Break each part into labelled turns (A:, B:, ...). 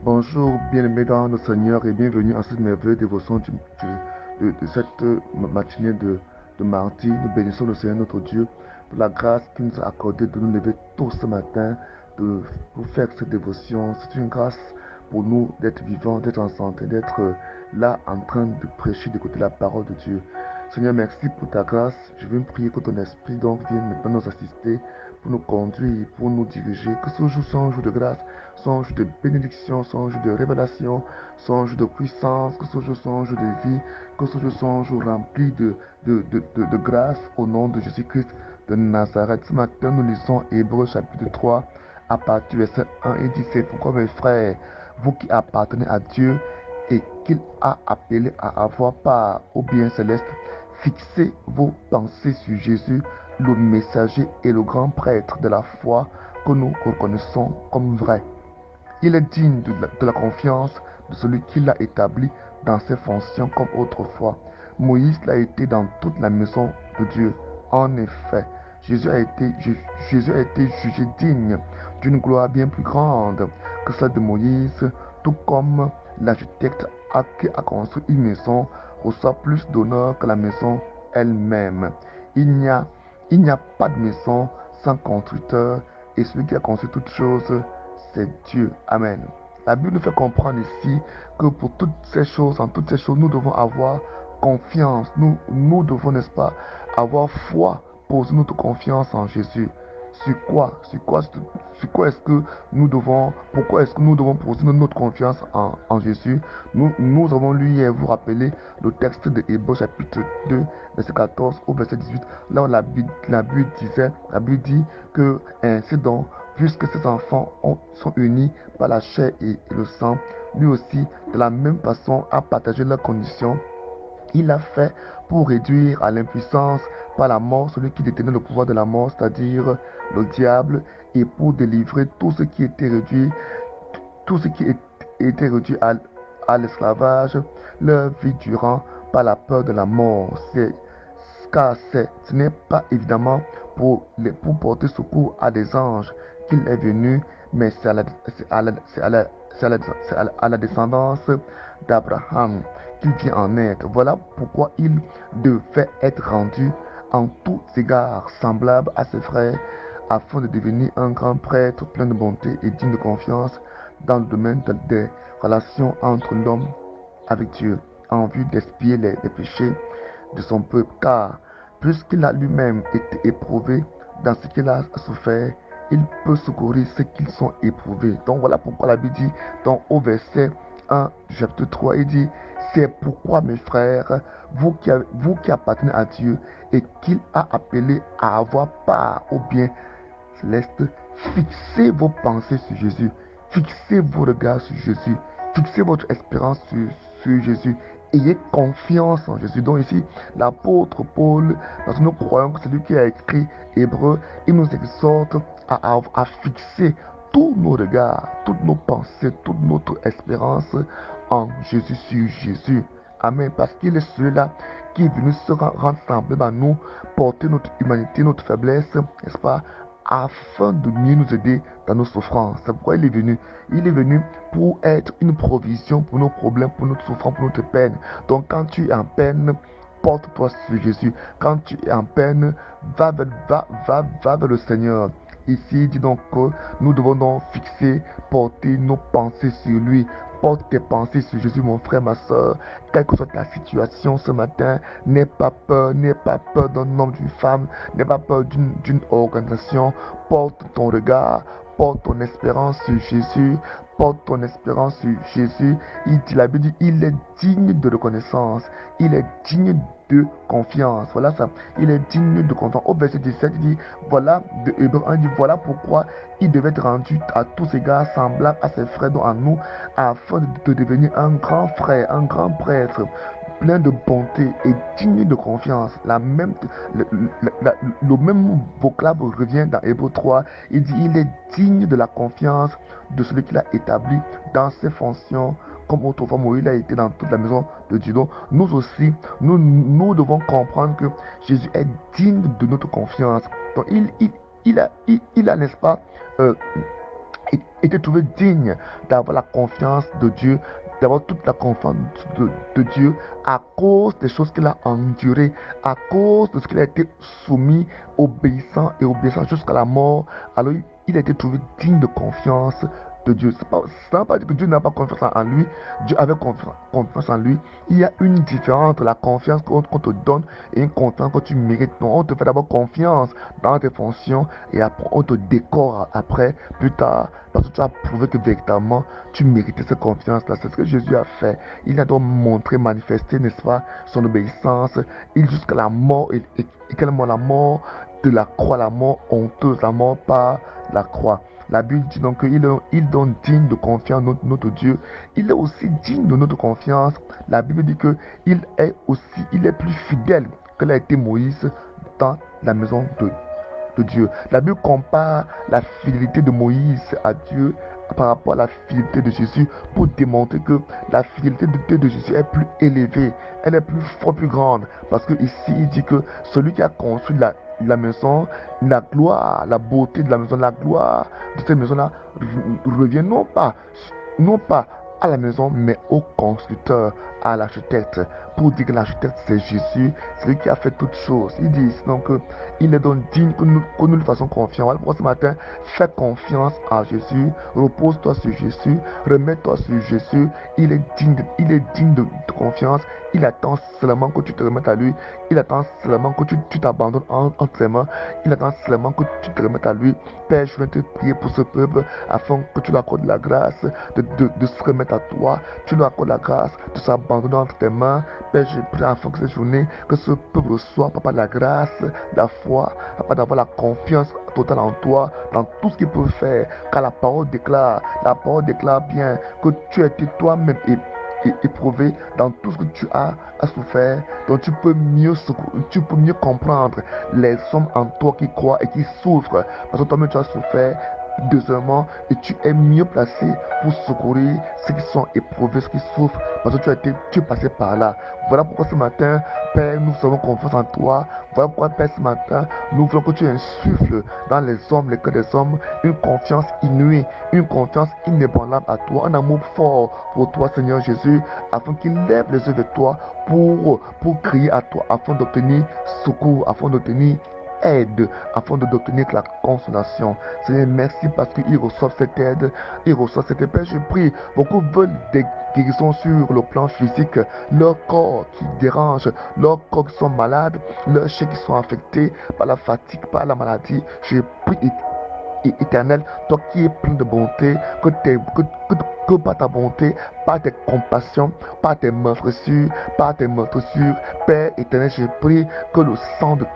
A: Bonjour, bien-aimés dans le Seigneur et bienvenue à cette merveilleuse dévotion de cette matinée de mardi. Nous bénissons le Seigneur notre Dieu pour la grâce qu'il nous a accordée de nous lever tôt ce matin pour faire cette dévotion. C'est une grâce pour nous d'être vivants, d'être en santé, d'être là en train de prêcher, d'écouter la parole de Dieu. Seigneur, merci pour ta grâce. Je veux prier que ton esprit donc vienne maintenant nous assister, pour nous conduire, pour nous diriger. Que ce jour soit un jour de grâce, soit un jour de bénédiction, soit un jour de révélation, soit un jour de puissance, que ce jour soit un jour de vie, que ce jour soit un jour rempli de grâce au nom de Jésus-Christ de Nazareth. Ce matin, nous lisons Hébreux chapitre 3 à partir du verset 1 et 17. Pourquoi mes frères, vous qui appartenez à Dieu et qu'il a appelé à avoir part au bien céleste, fixez vos pensées sur Jésus, le messager et le grand prêtre de la foi que nous reconnaissons comme vrai. Il est digne de la confiance de celui qui l'a établi dans ses fonctions comme autrefois. Moïse l'a été dans toute la maison de Dieu. En effet, Jésus a été jugé digne d'une gloire bien plus grande que celle de Moïse, tout comme l'architecte qui a construit une maison reçoit plus d'honneur que la maison elle-même. Il n'y a, il n'y a pas de maison sans constructeur, et celui qui a construit toutes choses, c'est Dieu. Amen. La Bible nous fait comprendre ici que pour toutes ces choses, en toutes ces choses, nous devons avoir confiance. Nous devons, n'est-ce pas, avoir foi, poser notre confiance en Jésus. Sur quoi est-ce que nous devons, pourquoi est-ce que nous devons poser notre confiance en Jésus? Nous avons lu hier, vous rappelez, le texte de Hébreux chapitre 2, verset 14 au verset 18, là où la Bible dit que ainsi donc, puisque ces enfants sont unis par la chair et le sang, lui aussi, de la même façon, a partagé leurs conditions. Il l'a fait pour réduire à l'impuissance par la mort celui qui détenait le pouvoir de la mort, c'est-à-dire le diable, et pour délivrer tout ce qui était réduit à l'esclavage, leur vie durant par la peur de la mort. Ce n'est pas évidemment pour porter secours à des anges qu'il est venu, mais c'est à la descendance d'Abraham qu'il vient en aide. Voilà pourquoi il devait être rendu en tous égards semblable à ses frères, afin de devenir un grand prêtre plein de bonté et digne de confiance dans le domaine des relations entre l'homme avec Dieu, en vue d'expier les péchés de son peuple, car puisqu'il a lui-même été éprouvé dans ce qu'il a souffert, il peut secourir ceux qui sont éprouvés. Donc voilà pourquoi la Bible dit, donc au verset 1 du chapitre 3, il dit, c'est pourquoi mes frères, vous qui appartenez à Dieu et qu'il a appelé à avoir part au bien céleste, fixez vos pensées sur Jésus, fixez vos regards sur Jésus, fixez votre espérance sur Jésus. Ayez confiance en Jésus. Donc ici, l'apôtre Paul, parce que nous croyons que c'est lui qui a écrit Hébreu, il nous exhorte à fixer tous nos regards, toutes nos pensées, toute notre espérance en Jésus, sur Jésus. Amen. Parce qu'il est celui-là qui est venu se rendre semblable à nous, porter notre humanité, notre faiblesse, n'est-ce pas, afin de mieux nous aider dans nos souffrances. C'est pourquoi il est venu. Il est venu pour être une provision pour nos problèmes, pour notre souffrance, pour notre peine. Donc quand tu es en peine, porte-toi sur Jésus. Quand tu es en peine, va vers le Seigneur. Ici, il dit donc que nous devons donc fixer, porter nos pensées sur lui. Porte tes pensées sur Jésus, mon frère, ma soeur. Quelle que soit ta situation ce matin, n'aie pas peur d'un homme, d'une femme, n'aie pas peur d'une organisation. Porte ton regard, porte ton espérance sur Jésus, porte ton espérance sur Jésus. La Bible dit, il est digne de reconnaissance, il est digne de confiance. Voilà ça, il est digne de confiance. Au verset 17, il dit, voilà, de Hébreux 1, il dit, voilà pourquoi il devait être rendu à tous égards semblable à ses frères, dont à nous, afin de devenir un grand frère, un grand prêtre, plein de bonté et digne de confiance. Le même vocable revient dans Hébreux 3. Il dit, il est digne de la confiance de celui qui l'a établi dans ses fonctions, comme autrefois Moïse a été dans toute la maison de Dieu. Donc, nous aussi, nous devons comprendre que Jésus est digne de notre confiance. Donc, il a n'est-ce pas, été trouvé digne d'avoir la confiance de Dieu, d'avoir toute la confiance de Dieu à cause des choses qu'il a endurées, à cause de ce qu'il a été soumis, obéissant et obéissant jusqu'à la mort. Alors il a été trouvé digne de confiance de Dieu. Ça ne veut pas dire que Dieu n'a pas confiance en lui. Dieu avait confiance en lui. Il y a une différence entre la confiance qu'on te donne et une confiance que tu mérites. Donc, on te fait d'abord confiance dans tes fonctions et après on te décore après, plus tard, parce que tu as prouvé que véritablement tu méritais cette confiance-là. C'est ce que Jésus a fait. Il a donc montré, manifesté, n'est-ce pas, son obéissance. Il jusqu'à la mort, et quelle mort? La mort de la croix, la mort honteuse, la mort par la croix. La Bible dit donc qu'il est donc digne de confiance notre Dieu. Il est aussi digne de notre confiance. La Bible dit qu'il est plus fidèle que l'a été Moïse dans la maison de Dieu. La Bible compare la fidélité de Moïse à Dieu par rapport à la fidélité de Jésus pour démontrer que la fidélité de Jésus est plus élevée, elle est plus forte, plus grande. Parce que ici, il dit que celui qui a construit la maison, la gloire, la beauté de la maison, la gloire de cette maison-là revient non pas à la maison, mais au constructeur, à l'architecte, pour dire que l'architecte c'est Jésus, c'est lui qui a fait toutes choses. Il dit donc il est donc digne que nous lui fassions confiance. Voilà pourquoi ce matin, fais confiance à Jésus, repose-toi sur Jésus, remets-toi sur Jésus. Il est digne de confiance. Il attend seulement que tu te remettes à lui. Il attend seulement que tu t'abandonnes entre ses mains. Il attend seulement que tu te remettes à lui. Père, je viens te prier pour ce peuple afin que tu lui accordes la grâce de se remettre à toi. Tu lui accordes la grâce de s'abandonner entre tes mains. Père, je prie afin que cette journée, que ce peuple reçoive, papa, la grâce, la foi, papa, d'avoir la confiance totale en toi, dans tout ce qu'il peut faire. Car la parole déclare bien que tu as été toi-même éprouvé dans tout ce que tu as souffert, donc tu peux mieux comprendre les hommes en toi qui croient et qui souffrent, parce que toi-même tu as souffert. Deuxièmement, et tu es mieux placé pour secourir ceux qui sont éprouvés, ceux qui souffrent, parce que tu es passé par là. Voilà pourquoi ce matin, Père, nous avons confiance en toi. Voilà pourquoi, Père, ce matin, nous voulons que tu insuffles dans les hommes, les cœurs des hommes, une confiance inouïe, une confiance inébranlable à toi, un amour fort pour toi, Seigneur Jésus, afin qu'ils lèvent les yeux de toi pour crier à toi, afin d'obtenir secours, afin d'obtenir aide, afin d'obtenir la consolation. Seigneur, merci parce qu'ils reçoivent cette aide, ils reçoivent cette paix. Je prie, beaucoup veulent des guérisons sur le plan physique, leur corps qui dérange, leur corps qui sont malades, leurs chairs qui sont affectés par la fatigue, par la maladie. Je prie, éternel, toi qui es plein de bonté, que par ta bonté, par tes compassions, par tes meurtrissures, Père éternel, je prie que le sang de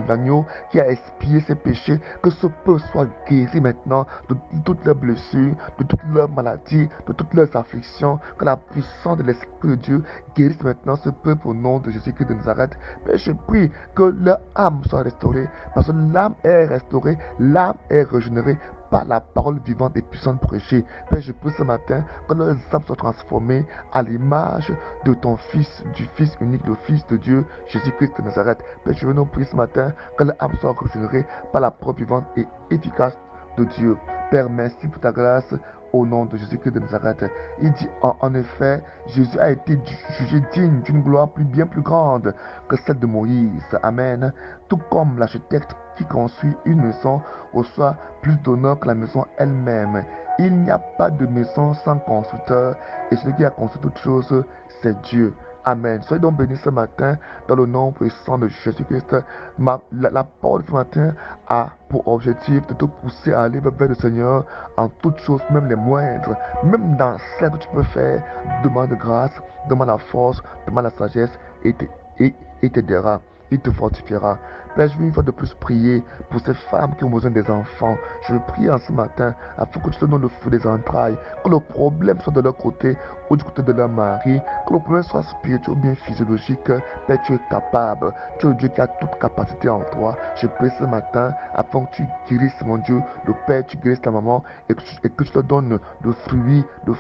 A: l'agneau qui a expié ses péchés, que ce peuple soit guéri maintenant de toutes leurs blessures, de toutes leurs maladies, de toutes leurs afflictions, que la puissance de l'Esprit de Dieu guérisse maintenant ce peuple au nom de Jésus-Christ de Nazareth. Père, je prie que leur âme soit restaurée, parce que l'âme est restaurée, l'âme est régénérée par la parole vivante et puissante prêchée. Père, je prie ce matin que leurs âmes soient transformées à l'image de ton Fils, du Fils unique, le Fils de Dieu, Jésus-Christ de Nazareth. Père, je veux nous prier ce matin que leur âme soit régénérée par la parole vivante et efficace de Dieu. Père, merci pour ta grâce. Au nom de Jésus-Christ de Nazareth. Il dit en effet, Jésus a été jugé digne d'une gloire bien plus grande que celle de Moïse. Amen. Tout comme l'architecte qui construit une maison reçoit plus d'honneur que la maison elle-même. Il n'y a pas de maison sans constructeur, et celui qui a construit toutes choses, c'est Dieu. Amen. Soyez donc bénis ce matin dans le nom puissant de Jésus-Christ. La parole ce matin a pour objectif de te pousser à aller vers le Seigneur en toutes choses, même les moindres, même dans celles que tu peux faire. Demande grâce, demande la force, demande la sagesse et t'aidera. Il te fortifiera. Père, je veux une fois de plus prier pour ces femmes qui ont besoin des enfants. Je prie en ce matin afin que tu te donnes le feu des entrailles, que le problème soit de leur côté ou du côté de leur mari, que le problème soit spirituel ou bien physiologique, Père, tu es capable. Tu es le Dieu qui a toute capacité en toi. Je prie ce matin afin que tu guérisses, mon Dieu, le Père, tu guérisses ta maman et que tu te donnes le fruit le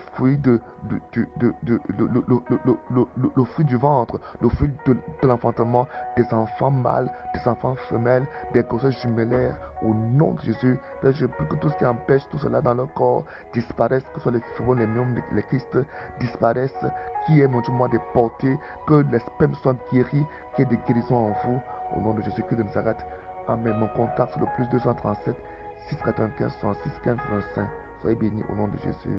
A: fruit du ventre, le fruit de l'enfantement des enfants mâles, des enfants femelles, des grossesses jumellaires, au nom de Jésus. Père, je prie que tout ce qui empêche tout cela dans leur corps disparaisse, que ce soit les fibromes, les myomes, les kystes disparaissent, qui est, mon Dieu, moi, de porter, que les spermes soient guéris, qu'il y ait des guérisons en vous, au nom de Jésus-Christ de Nazareth. Amen. Mon contact, c'est le plus 237 695 66 15 25. Soyez bénis au nom de Jésus.